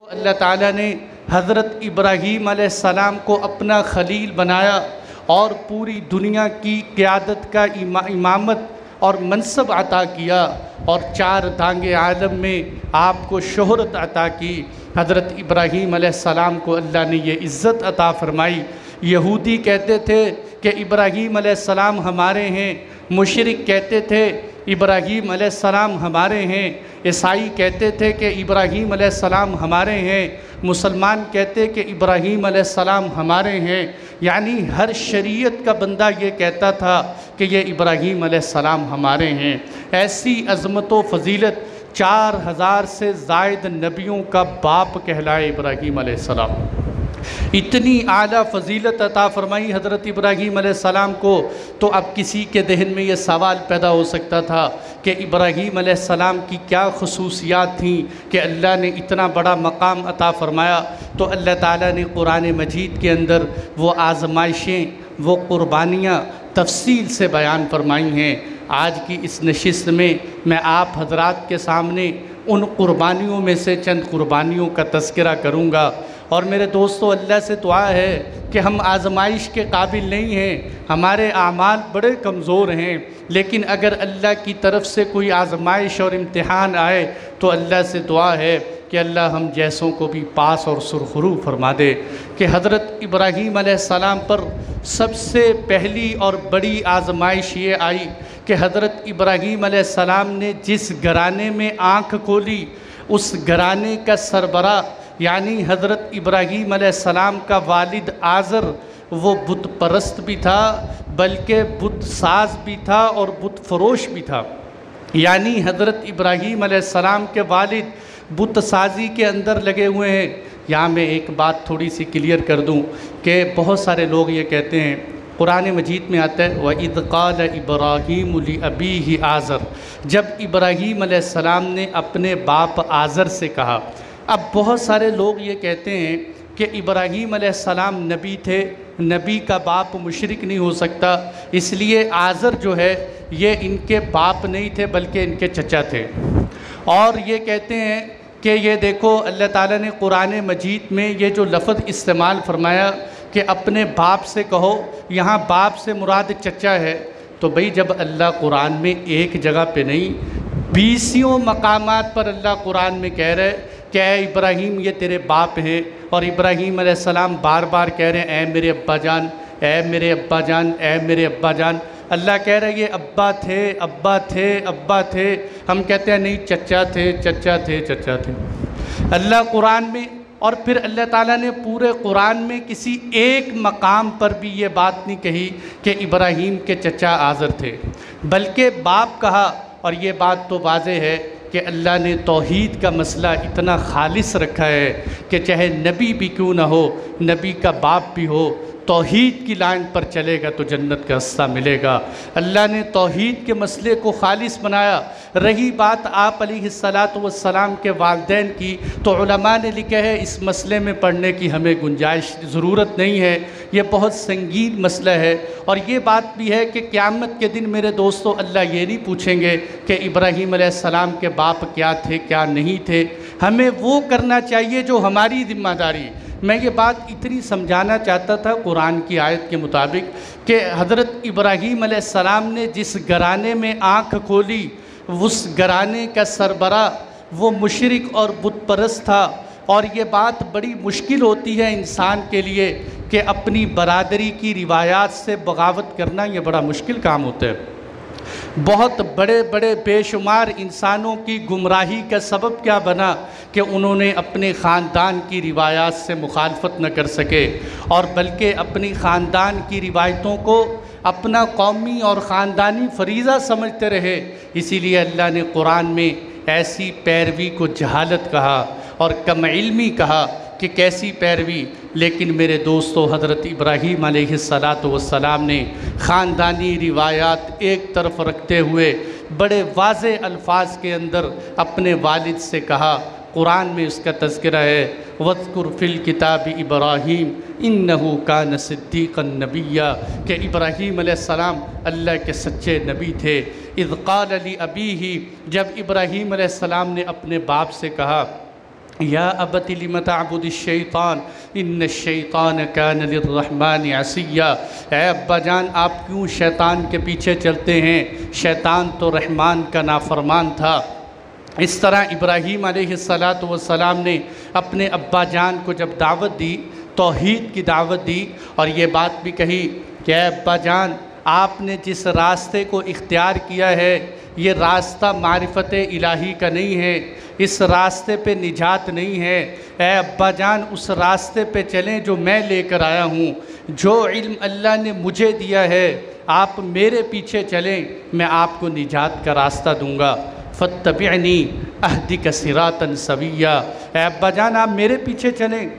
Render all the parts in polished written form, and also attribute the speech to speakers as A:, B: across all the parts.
A: अल्लाह ताला ने हज़रत इब्राहीम अलैहिस्सलाम को अपना खलील बनाया और पूरी दुनिया की क़ियादत का इमामत और मनसब अता किया और 4 दांगे आलम में आपको शोहरत अता की। हज़रत इब्राहीम अलैहिस्सलाम को अल्लाह ने ये इज़्ज़त अता फ़रमाई। यहूदी कहते थे कि इब्राहीम अलैहिस्सलाम हमारे हैं, मुशरिक कहते थे इब्राहीम अलैहिस्सलाम हमारे हैं, ईसाई कहते थे कि इब्राहीम अलैहिस्सलाम हमारे हैं, मुसलमान कहते कि इब्राहीम अलैहिस्सलाम हमारे हैं। यानी हर शरीयत का बंदा ये कहता था कि ये इब्राहीम अलैहिस्सलाम हमारे हैं। ऐसी अज़मत व फ़ज़ीलत 4000 से ज़ायद नबियों का बाप कहलाए इब्राहीम अलैहिस्सलाम। इतनी आला फ़जीलत अता फ़रमाई हज़रत इब्राहीम अलैहिस्सलाम को। तो अब किसी के दहन में ये सवाल पैदा हो सकता था कि इब्राहीम अलैहिस्सलाम की क्या ख़ुसूसियात थीं कि अल्लाह ने इतना बड़ा मकाम अता फ़रमाया। तो अल्लाह ताला ने कुरान मजीद के अंदर वो आज़माइशें, वो क़ुरबानियाँ तफ़सील से बयान फरमाई हैं। आज की इस नशिस्त में मैं आप हज़रात के सामने उन क़ुरबानियों में से चंद क़ुरबानियों का तज़किरा करूँगा। और मेरे दोस्तों, अल्लाह से दुआ है कि हम आज़माइश के काबिल नहीं हैं, हमारे आमाल बड़े कमज़ोर हैं, लेकिन अगर अल्लाह की तरफ से कोई आज़माइश और इम्तिहान आए तो अल्लाह से दुआ है कि अल्लाह हम जैसों को भी पास और सुरखरू फरमा दे। कि हज़रत इब्राहीम अलैहिस्सलाम पर सबसे पहली और बड़ी आज़माइश ये आई कि हज़रत इब्राहीम अलैहिस्सलाम ने जिस घराने में आँख खोली उस घराने का सरबरा यानी हज़रत इब्राहीम अलैहिस्सलाम का वालिद आज़र वो बुत परस्त भी था, बल्कि बुत साज भी था और बुत फरोश भी था। यानी हज़रत इब्राहीम अलैहिस्सलाम के वालिद बुत साजी के अंदर लगे हुए हैं। यहाँ मैं एक बात थोड़ी सी क्लियर कर दूँ कि बहुत सारे लोग ये कहते हैं, कुरान मजीद में आता है वइज़ क़ाल इब्राहीम लिअबीहि आज़र, जब इब्राहीम अलैहिस्सलाम ने अपने बाप आज़र से कहा। अब बहुत सारे लोग ये कहते हैं कि इब्राहीम अलैहिस्सलाम नबी थे, नबी का बाप मुशरिक नहीं हो सकता, इसलिए आज़र जो है ये इनके बाप नहीं थे बल्कि इनके चचा थे। और ये कहते हैं कि ये देखो अल्लाह ताला ने कुरान मजीद में ये जो लफ्ज़ इस्तेमाल फरमाया कि अपने बाप से कहो, यहाँ बाप से मुराद चचा है। तो भाई जब अल्लाह कुरान में एक जगह पे नहीं 20 मकामात पर अल्लाह कुरान में कह रहे कि ऐ इब्राहीम ये तेरे बाप हैं, और इब्राहीम अलैहिस्सलाम बार बार कह रहे हैं ऐ मेरे अब्बा जान, ऐ मेरे अब्बा जान, ऐ मेरे अब्बा जान। अल्लाह कह रहे ये अब्बा थे, अब्बा थे, अब्बा थे। हम कहते हैं नहीं चचा थे, चचा थे, चचा थे। अल्लाह कुरान में, और फिर अल्लाह ताला ने पूरे कुरान में किसी एक मकाम पर भी ये बात नहीं कही कि इब्राहीम के चचा आज़र थे, बल्कि बाप कहा। और ये बात तो वाज़ेह है कि अल्लाह ने तौहीद का मसला इतना खालिस रखा है कि चाहे नबी भी क्यों ना हो, नबी का बाप भी हो, तौहीद की लाइन पर चलेगा तो जन्नत का हिस्सा मिलेगा। अल्लाह ने तौहीद के मसले को खालिस बनाया। रही बात आप अलैहिस्सलातु वस्सलाम के वालिदैन की, तो उलमा ने लिखा है इस मसले में पढ़ने की हमें गुंजाइश ज़रूरत नहीं है, ये बहुत संगीन मसला है। और ये बात भी है कि क़यामत के दिन मेरे दोस्तों अल्लाह ये नहीं पूछेंगे कि इब्राहीम अलैहिस्सलाम के बाप क्या थे क्या नहीं थे। हमें वो करना चाहिए जो हमारी ज़िम्मेदारी। मैं ये बात इतनी समझाना चाहता था कुरान की आयत के मुताबिक कि हज़रत इब्राहीम अलैहिस्सलाम ने जिस घराने में आँख खोली उस घराने का सरबरा वो मुशरिक और बुत परस्त था। और ये बात बड़ी मुश्किल होती है इंसान के लिए कि अपनी बरादरी की रिवायात से बगावत करना, ये बड़ा मुश्किल काम होता है। बहुत बड़े बड़े बेशुमार इंसानों की गुमराही का सबब क्या बना कि उन्होंने अपने ख़ानदान की रिवायात से मुखालफत न कर सके, और बल्कि अपनी ख़ानदान की रिवायतों को अपना कौमी और ख़ानदानी फरीज़ा समझते रहे। इसीलिए अल्लाह ने कुरान में ऐसी पैरवी को जहालत कहा और कम इल्मी कहा कि कैसी पैरवी। लेकिन मेरे दोस्तों, हज़रत इब्राहीम अलैहिस्सलातु वस्सलाम ने ख़ानदानी रिवायात एक तरफ रखते हुए बड़े वाज़े अल्फाज के अंदर अपने वालिद से कहा। कुरान में उसका तज़किरा है वज़्कुर फ़िल किताबि इब्राहीम इन्नहु कान सिद्दीक़न नबिय्या, कि इब्राहीम अलैहिस्सलाम अल्लाह के सच्चे नबी थे। इज़ क़ाल लि अबीही, जब इब्राहीम अलैहिस्सलाम ने अपने बाप से कहा या अबति लिम तअबुदिश-शैतान इन्नश-शैतान कान लिर्रहमानि असिय्या। ऐ अब्बा जान, आप क्यों शैतान के पीछे चलते हैं? शैतान तो रहमान का नाफरमान था। इस तरह इब्राहीम अलैहिस्सलातु वस्सलाम ने अपने अब्बा जान को जब दावत दी, तौहीद की दावत दी, और ये बात भी कही कि ऐ अब्बा जान, आपने जिस रास्ते को इख्तियार किया है ये रास्ता मारिफत इलाही का नहीं है, इस रास्ते पे निजात नहीं है। ऐ अब्बा जान, उस रास्ते पे चलें जो मैं लेकर आया हूँ। जो इल्म अल्लाह ने मुझे दिया है आप मेरे पीछे चलें, मैं आपको निजात का रास्ता दूँगा। फत्तबिअनी अहदिक सिरातन सविय्या। ऐ अब्बा जान, आप मेरे पीछे चलें,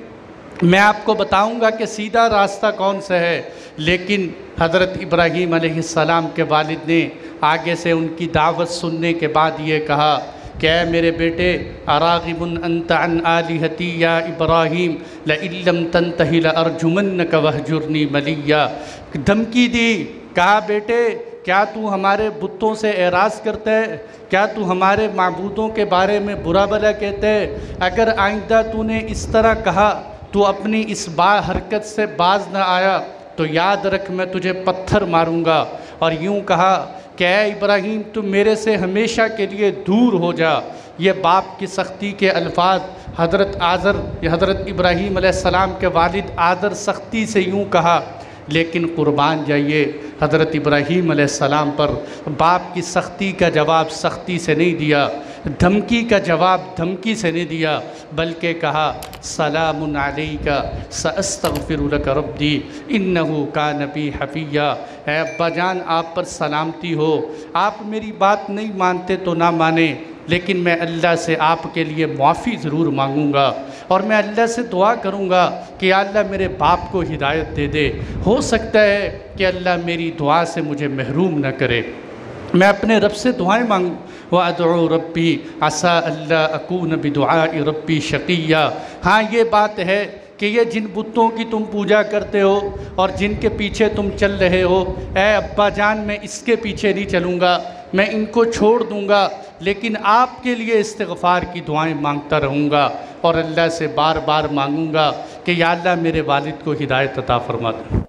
A: मैं आपको बताऊंगा कि सीधा रास्ता कौन सा है। लेकिन हज़रत इब्राहीम अलैहिस्सलाम के वालिद ने आगे से उनकी दावत सुनने के बाद ये कहा कि ऐ मेरे बेटे, अराग़िबुन अंत अन आलिहती या इब्राहीम लइल्लम तंतहि लअरजुमन्नक वहजुरनी मलिया। धमकी दी, कहा बेटे क्या तू हमारे बुतों से एराज़ करता है? क्या तू हमारे माबूदों के बारे में बुरा भला कहता है? अगर आइंदा तूने इस तरह कहा, तू अपनी इस हरकत से बाज न आया तो याद रख मैं तुझे पत्थर मारूंगा। और यूँ कहा कि ऐ इब्राहीम, तुम मेरे से हमेशा के लिए दूर हो जा। ये बाप की सख्ती के अल्फाज हज़रत इब्राहीम अलैहिस्सलाम के वालिद आज़र सख्ती से यूँ कहा, लेकिन कुर्बान जाइए हज़रत इब्राहीम अलैहिस्सलाम पर बाप की सख्ती का जवाब सख्ती से नहीं दिया, धमकी का जवाब धमकी से नहीं दिया, बल्कि कहा सलामुन अलैका सअस्तग़फिरु लक रब्बी इन्नहु कान बी हफ़िय्या। ऐ अब्बा जान, आप पर सलामती हो। आप मेरी बात नहीं मानते तो ना माने, लेकिन मैं अल्लाह से आपके लिए मुआफ़ी ज़रूर मांगूँगा और मैं अल्लाह से दुआ करूँगा कि अल्लाह मेरे बाप को हिदायत दे दे। हो सकता है कि अल्लाह मेरी दुआ से मुझे महरूम न करे। मैं अपने रब से दुआएं मांगूँ। व अदउ रब्बी असा अल्ला अकून बिदुआइ रब्बी शक़िय्या। हाँ, ये बात है कि ये जिन बुतों की तुम पूजा करते हो और जिनके पीछे तुम चल रहे हो, ऐ अब्बा जान, मैं इसके पीछे नहीं चलूँगा, मैं इनको छोड़ दूँगा, लेकिन आपके लिए इस्तिग़फ़ार की दुआएं मांगता रहूँगा और अल्लाह से बार बार मांगूँगा कि या अल्लाह मेरे वालिद को हिदायत अता फरमा दे।